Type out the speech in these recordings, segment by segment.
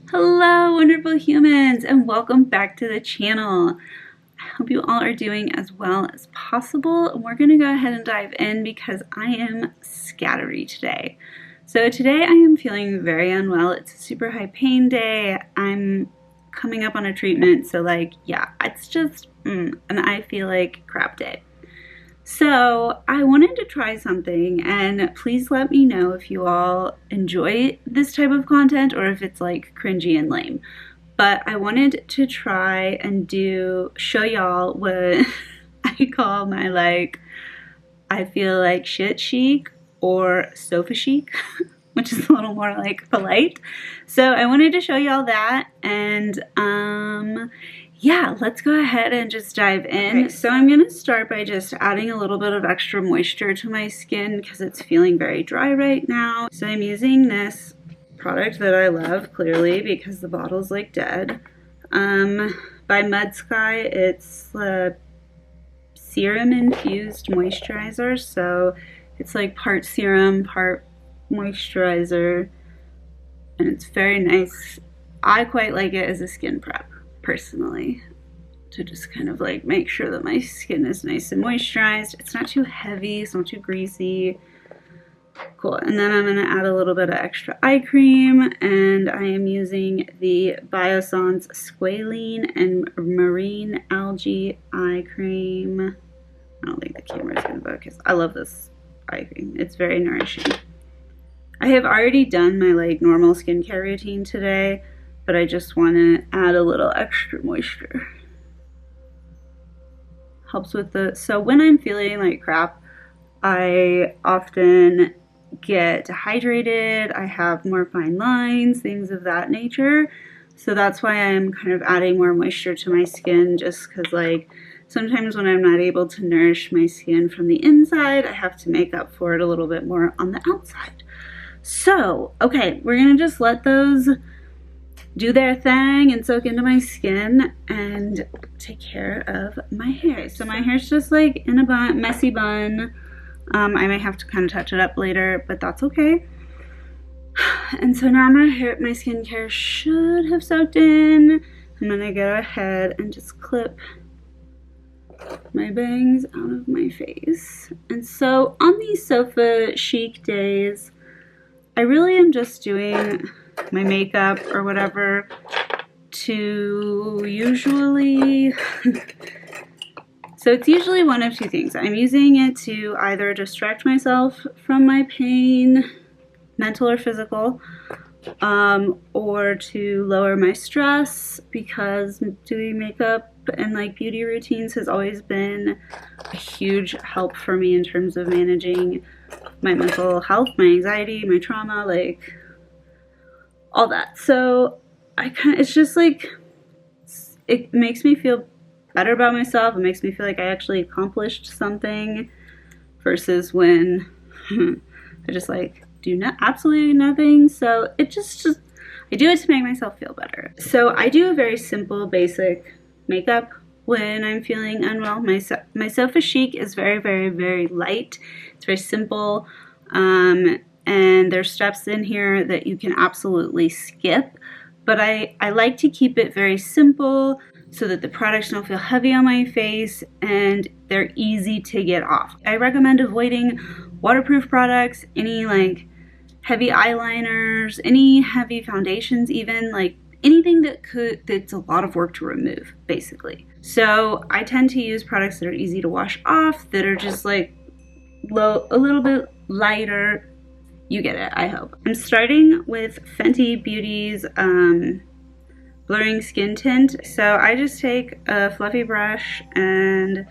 Hello, wonderful humans, and welcome back to the channel. I hope you all are doing as well as possible. We're going to go ahead and dive in because I am scattery today. So today I am feeling very unwell. It's a super high pain day. I'm coming up on a treatment, so yeah, it's just and I feel like crap day. So I wanted to try something, and please let me know if you all enjoy this type of content or if it's like cringy and lame. But I wanted to try and show y'all what I call my I feel like shit chic or sofa chic, which is a little more like polite. So I wanted to show y'all that, and yeah, let's go ahead and just dive in. Okay, so I'm gonna start by just adding a little bit of extra moisture to my skin because it's feeling very dry right now. So I'm using this product that I love, clearly, because the bottle's like dead. By Mud Sky. It's a serum infused moisturizer, so it's like part serum, part moisturizer, and it's very nice. I quite like it as a skin prep, personally, to just kind of like make sure that my skin is nice and moisturized. It's not too heavy, it's not too greasy. Cool. And then I'm going to add a little bit of extra eye cream, and I am using the Biossance Squalene and Marine Algae Eye Cream. I don't think the camera is going to focus. I love this eye cream. It's very nourishing. I have already done my normal skincare routine today, but I just want to add a little extra moisture. Helps with so when I'm feeling like crap, I often get dehydrated, I have more fine lines, things of that nature. So that's why I'm kind of adding more moisture to my skin, just because sometimes when I'm not able to nourish my skin from the inside, I have to make up for it a little bit more on the outside. So, okay, we're gonna just let those do their thing and soak into my skin and take care of my hair. So my hair's just like in a bun, messy bun. I might have to kind of touch it up later, but that's okay. And so now my skincare should have soaked in. I'm gonna go ahead and just clip my bangs out of my face. And so on these sofa chic days, I really am just doing my makeup or whatever to usually so it's usually one of two things. I'm using it to either distract myself from my pain, mental or physical, or to lower my stress, because doing makeup and beauty routines has always been a huge help for me in terms of managing my mental health, my anxiety, my trauma, all that. So it's just it makes me feel better about myself. It makes me feel like I actually accomplished something, versus when I just do absolutely nothing. So I do it to make myself feel better. So I do a very simple, basic makeup when I'm feeling unwell. My sofa chic is very, very, very light. It's very simple, and there's steps in here that you can absolutely skip, but I like to keep it very simple so that the products don't feel heavy on my face and they're easy to get off. I recommend avoiding waterproof products, any heavy eyeliners, any heavy foundations, even anything that's a lot of work to remove, basically. So I tend to use products that are easy to wash off, that are just a little bit lighter. You get it, I hope. I'm starting with Fenty Beauty's Blurring Skin Tint. So I just take a fluffy brush and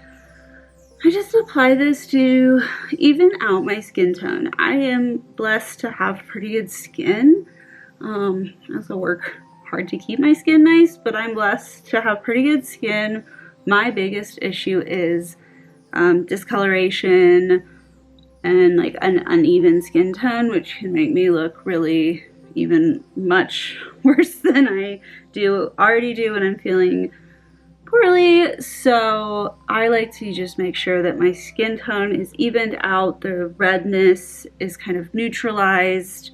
I just apply this to even out my skin tone. I am blessed to have pretty good skin. I also work hard to keep my skin nice, but I'm blessed to have pretty good skin. My biggest issue is discoloration and an uneven skin tone, which can make me look really even much worse than I already do when I'm feeling poorly. So I like to just make sure that my skin tone is evened out, the redness is kind of neutralized,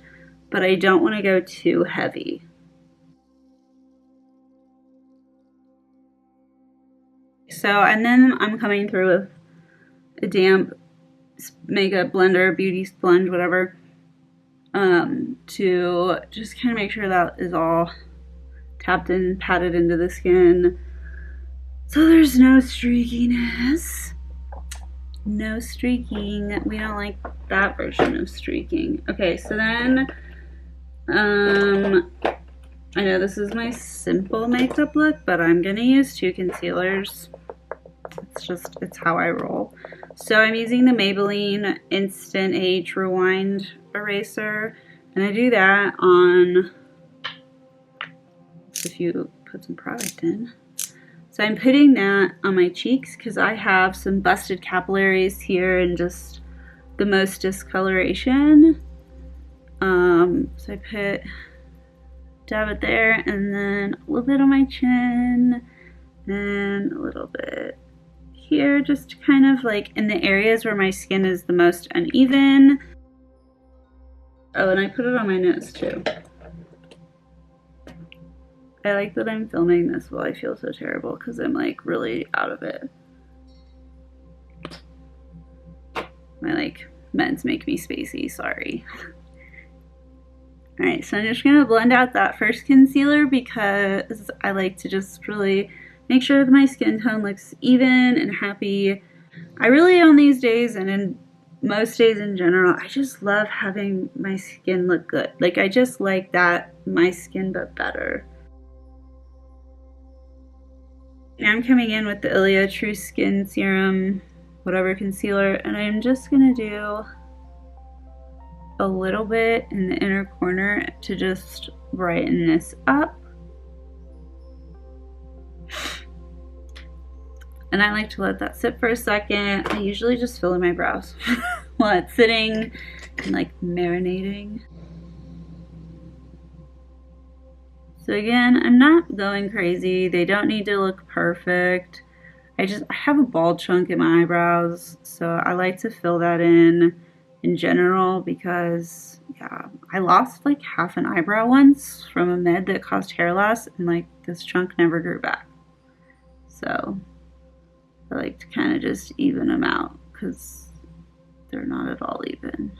but I don't want to go too heavy. so, and then I'm coming through with a damp makeup blender, beauty sponge, whatever, to just kind of make sure that is all tapped in, patted into the skin. So there's no streakiness. No streaking. We don't like that version of streaking. Okay, so then, I know this is my simple makeup look, but I'm gonna use 2 concealers. It's how I roll. So I'm using the Maybelline Instant Age Rewind Eraser, and I do that on, if you put some product in. So I'm putting that on my cheeks because I have some busted capillaries here and just the most discoloration. So I dab it there, and then a little bit on my chin, and a little bit here, just kind of like in the areas where my skin is the most uneven. Oh, and I put it on my nose too. I like that I'm filming this while I feel so terrible because I'm like really out of it. My like meds make me spacey, sorry. Alright, so I'm just going to blend out that first concealer because I like to just really make sure that my skin tone looks even and happy. I really, on these days and in most days in general, I just love having my skin look good. Like, I just like that, my skin but better. Now I'm coming in with the Ilia True Skin Serum, whatever concealer, and I'm just going to do a little bit in the inner corner to just brighten this up. And I like to let that sit for a second. I usually just fill in my brows while it's sitting and like marinating. So again, I'm not going crazy. They don't need to look perfect. I have a bald chunk in my eyebrows, so I like to fill that in general because, yeah, I lost like half an eyebrow once from a med that caused hair loss, and like this chunk never grew back. So I like to kind of just even them out because they're not at all even.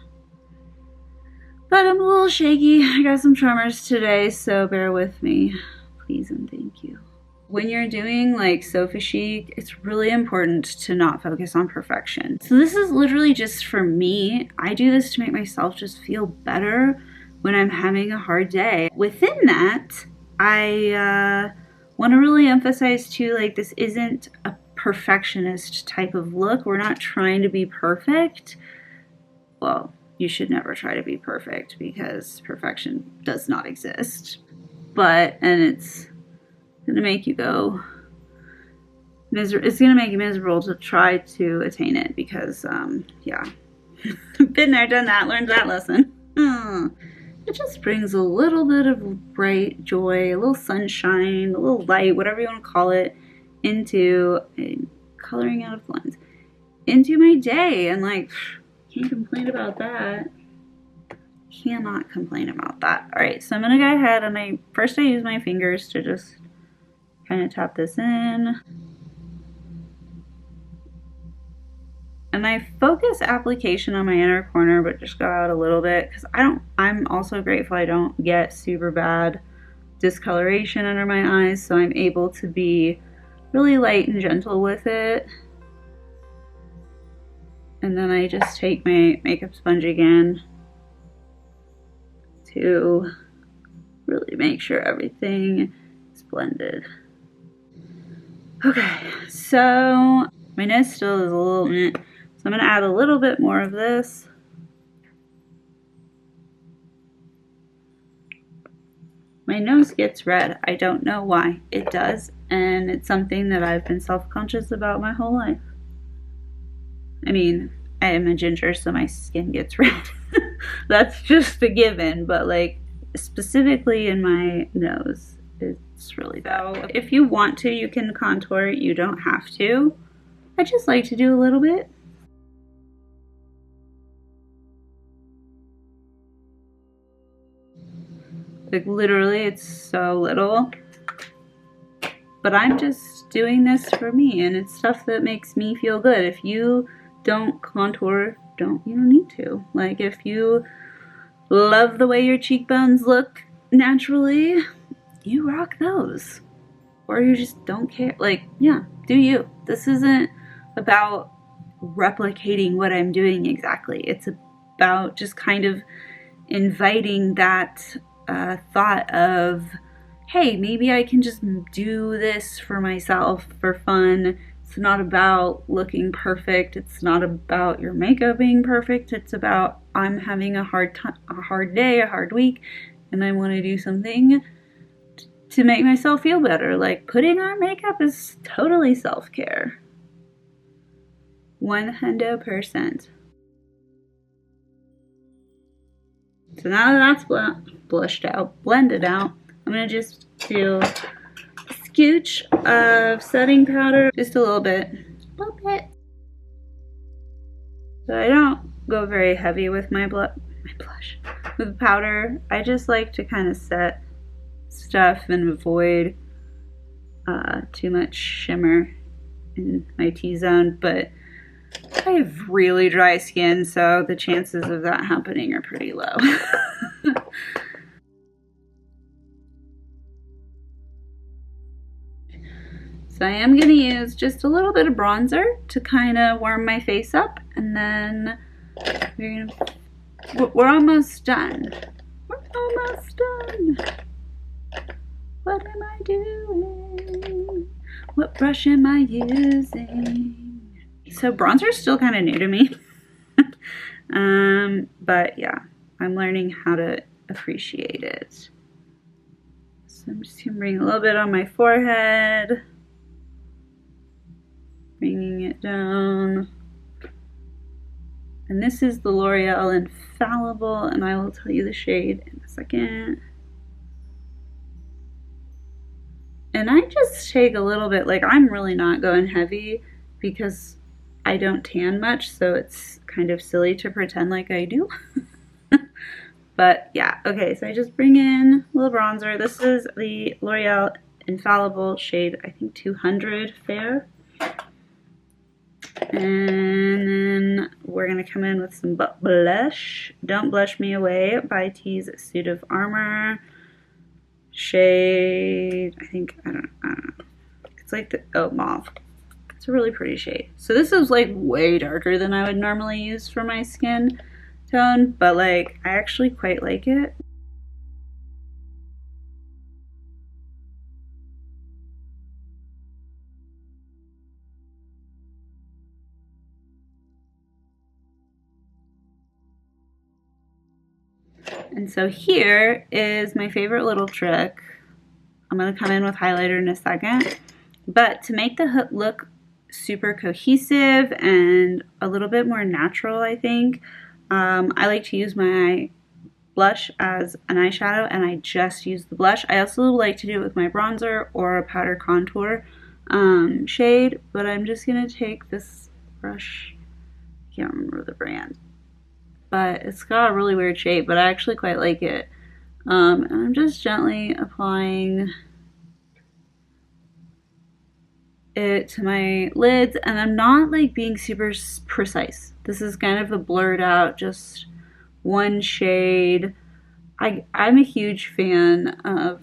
But I'm a little shaky. I got some tremors today, so bear with me. Please and thank you. When you're doing like Sofa Chic, it's really important to not focus on perfection. So this is literally just for me. I do this to make myself just feel better when I'm having a hard day. Within that, I want to really emphasize too, like, this isn't a perfectionist type of look. We're not trying to be perfect. Well, you should never try to be perfect because perfection does not exist. And it's gonna make you go it's gonna make you miserable to try to attain it because yeah, been there, done that, learned that lesson. It just brings a little bit of bright joy, a little sunshine, a little light, whatever you want to call it, into coloring out of lens into my day, and like, can't complain about that. Cannot complain about that. All right, so I'm gonna go ahead and I use my fingers to just kind of tap this in, and I focus application on my inner corner, but just go out a little bit because I'm also grateful I don't get super bad discoloration under my eyes, so I'm able to be really light and gentle with it. And then I just take my makeup sponge again to really make sure everything is blended. Okay, so my nose still is a little so I'm gonna add a little bit more of this. My nose gets red. I don't know why. It does, and it's something that I've been self-conscious about my whole life. I mean, I am a ginger, so my skin gets red. That's just a given, but like specifically in my nose, it's really bad. So if you want to, you can contour it. You don't have to. I just like to do a little bit. Like literally, it's so little. But I'm just doing this for me, and it's stuff that makes me feel good. If you don't contour, you don't need to. Like, if you love the way your cheekbones look naturally, you rock those. Or you just don't care. Like, yeah, do you. This isn't about replicating what I'm doing exactly. It's about just kind of inviting that thought of, hey, maybe I can just do this for myself for fun. It's not about looking perfect. It's not about your makeup being perfect. It's about, I'm having a hard day, a hard week, and I want to do something to make myself feel better. Like, putting on makeup is totally self-care. 100%. So now that that's blushed out, blended out, I'm going to just do a scooch of setting powder, just a little bit. So I don't go very heavy with my blush, with powder. I just like to kind of set stuff and avoid too much shimmer in my T-zone, but I have really dry skin, so the chances of that happening are pretty low. So I am going to use just a little bit of bronzer to kind of warm my face up, and then we're almost done. We're almost done. What am I doing? What brush am I using? So bronzer's still kind of new to me. But yeah, I'm learning how to appreciate it. So I'm just going to bring a little bit on my forehead. Bringing it down. And this is the L'Oreal Infallible, and I will tell you the shade in a second. And I just take a little bit, like, I'm really not going heavy because I don't tan much, so it's kind of silly to pretend like I do. But yeah, okay, so I just bring in a little bronzer. This is the L'Oreal Infallible shade, I think 200 Fair. And then we're going to come in with some blush. Don't Blush Me Away by T's Suit of Armor. Shade, I don't know. It's like mauve. It's a really pretty shade. So this is like way darker than I would normally use for my skin tone, but like I actually quite like it. And so here is my favorite little trick. I'm going to come in with highlighter in a second. But to make the look super cohesive and a little bit more natural, I think, I like to use my blush as an eyeshadow, and I just use the blush. I also like to do it with my bronzer or a powder contour shade, but I'm just going to take this brush. I can't remember the brand. But it's got a really weird shape, but I actually quite like it. And I'm just gently applying it to my lids, and I'm not like being super precise. This is kind of a blurred out, just one shade. I'm a huge fan of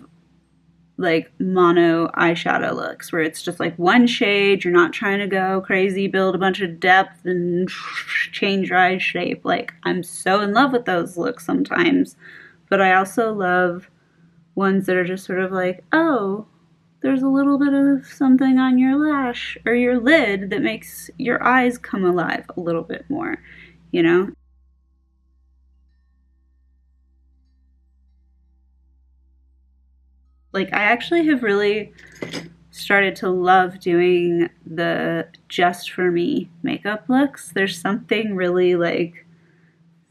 like mono eyeshadow looks where it's just like one shade. You're not trying to go crazy, build a bunch of depth and change your eye shape. Like, I'm so in love with those looks sometimes, but I also love ones that are just sort of like, oh, there's a little bit of something on your lash or your lid that makes your eyes come alive a little bit more, you know? Like, I actually have really started to love doing the just for me makeup looks. There's something really like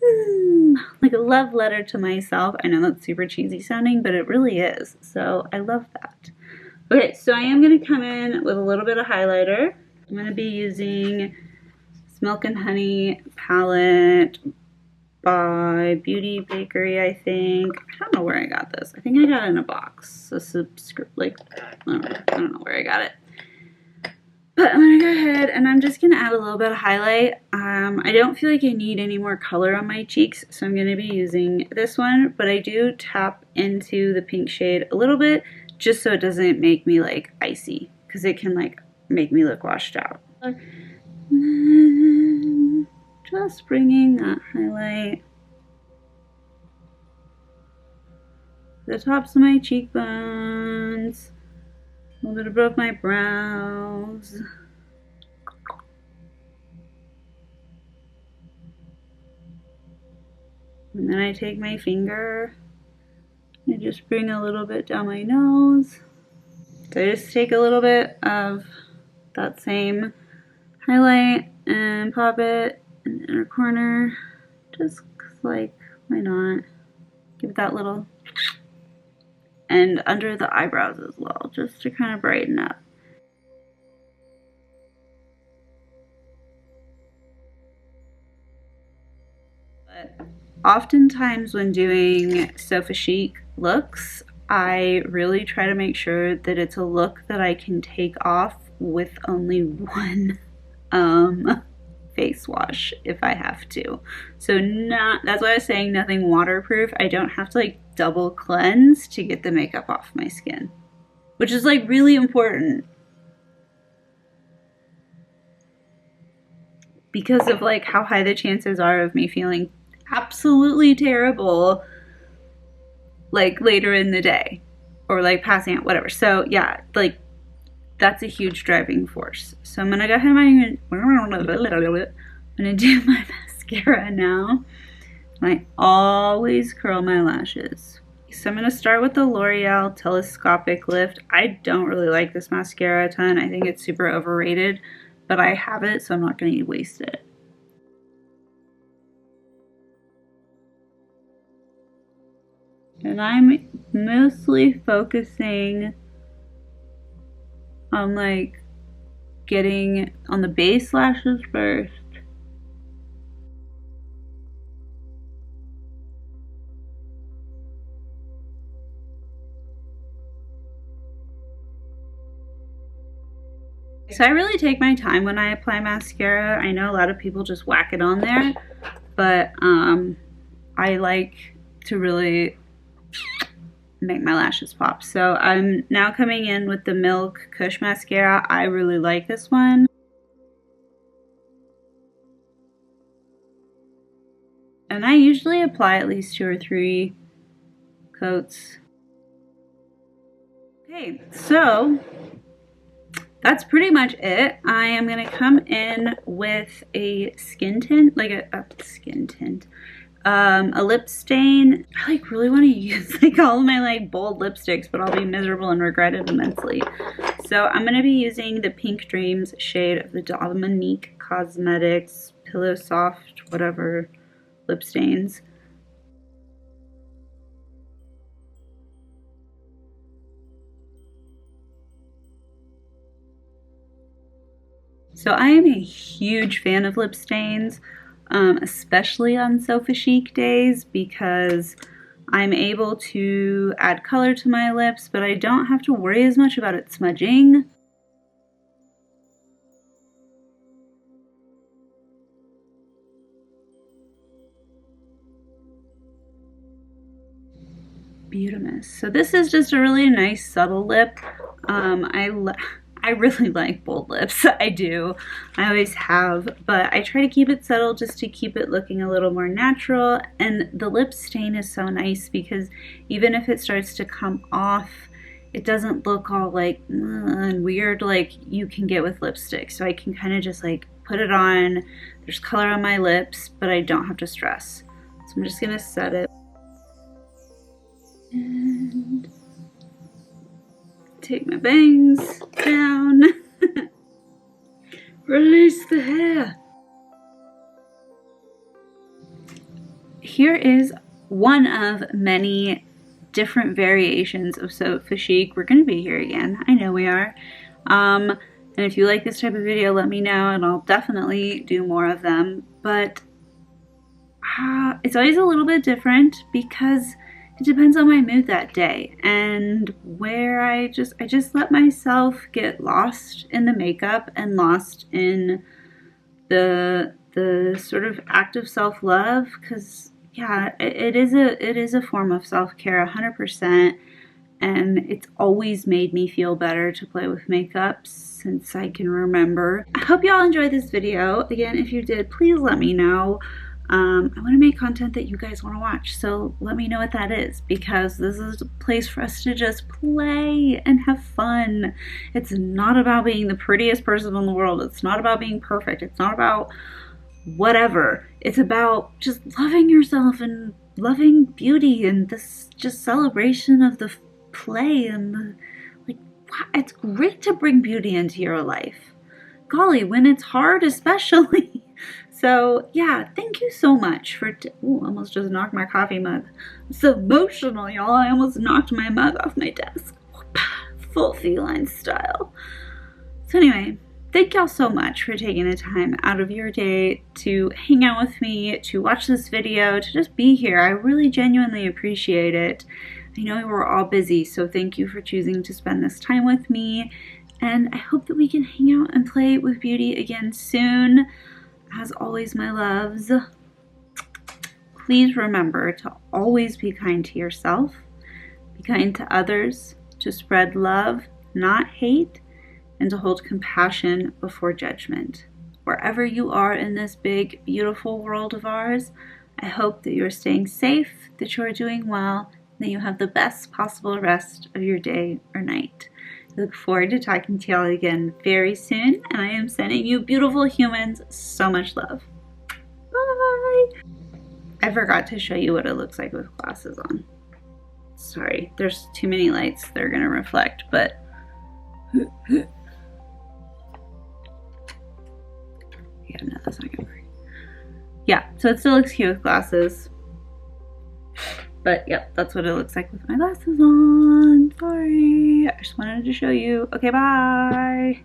a love letter to myself. I know that's super cheesy sounding, but it really is. So I love that. Okay, so I am going to come in with a little bit of highlighter. I'm going to be using this Milk and Honey palette by Beauty Bakery, I think. I don't know where I got this. I think I got it in a box. I don't know where I got it. But I'm gonna go ahead and I'm just gonna add a little bit of highlight. I don't feel like I need any more color on my cheeks, so I'm gonna be using this one, but I do tap into the pink shade a little bit just so it doesn't make me like icy, because it can like make me look washed out. Just bringing that highlight to the tops of my cheekbones, a little bit above my brows. And then I take my finger and just bring a little bit down my nose. So I just take a little bit of that same highlight and pop it in the inner corner. Just like, why not? Give that little, and under the eyebrows as well, just to kind of brighten up. But oftentimes when doing Sofa Chic looks, I really try to make sure that it's a look that I can take off with only one face wash if I have to. So that's why I was saying nothing waterproof. I don't have to like double cleanse to get the makeup off my skin, which is like really important because of like how high the chances are of me feeling absolutely terrible like later in the day or like passing out, whatever. So yeah, like that's a huge driving force. So I'm gonna go ahead and I'm gonna do my mascara now. I always curl my lashes. So I'm gonna start with the L'Oreal Telescopic Lift. I don't really like this mascara a ton. I think it's super overrated, but I have it, so I'm not gonna waste it. And I'm mostly focusing on like getting on the base lashes first. So I really take my time when I apply mascara. I know a lot of people just whack it on there, but I like to really make my lashes pop. So I'm now coming in with the Milk Kush Mascara. I really like this one. And I usually apply at least 2 or 3 coats. Okay, so that's pretty much it. I am going to come in with a skin tint, like a skin tint. A lip stain. I like really want to use like all of my like bold lipsticks, but I'll be miserable and regret it immensely. So I'm going to be using the Pink Dreams shade of the Dominique Cosmetics Pillow Soft whatever lip stains. So I am a huge fan of lip stains. Especially on Sofa Chic days, because I'm able to add color to my lips, but I don't have to worry as much about it smudging. Beautimous. So this is just a really nice subtle lip. I really like bold lips. I do. I always have, but I try to keep it subtle just to keep it looking a little more natural. And the lip stain is so nice because even if it starts to come off, it doesn't look all like and weird like you can get with lipstick. So I can kind of just like put it on. There's color on my lips, but I don't have to stress. So I'm just gonna set it. And take my bangs down. Release the hair. Here is one of many different variations of Sofa Chic. We're going to be here again. I know we are. And if you like this type of video, let me know and I'll definitely do more of them. But it's always a little bit different because it depends on my mood that day and where I just let myself get lost in the makeup and lost in the sort of act of self-love, because yeah, it is a form of self-care 100%, and it's always made me feel better to play with makeup since I can remember. I hope y'all enjoyed this video. Again, if you did, please let me know. I want to make content that you guys want to watch, so let me know what that is, because this is a place for us to just play and have fun. It's not about being the prettiest person in the world. It's not about being perfect. It's not about whatever. It's about just loving yourself and loving beauty and this just celebration of the play and the, like, wow, it's great to bring beauty into your life. Golly, when it's hard especially. So yeah, thank you so much for, almost just knocked my coffee mug. I'm so emotional, y'all. I almost knocked my mug off my desk. Full feline style. So anyway, thank y'all so much for taking the time out of your day to hang out with me, to watch this video, to just be here. I really genuinely appreciate it. I know we're all busy, so thank you for choosing to spend this time with me. And I hope that we can hang out and play with beauty again soon. As always, my loves, please remember to always be kind to yourself, be kind to others, to spread love, not hate, and to hold compassion before judgment. Wherever you are in this big, beautiful world of ours, I hope that you're staying safe, that you are doing well, that you have the best possible rest of your day or night. I look forward to talking to y'all again very soon, and I am sending you beautiful humans so much love. Bye! I forgot to show you what it looks like with glasses on. Sorry, there's too many lights they're gonna reflect, but yeah, no, that's not gonna work. Yeah, so it still looks cute with glasses. But yep, that's what it looks like with my glasses on. Sorry, I just wanted to show you. Okay, bye.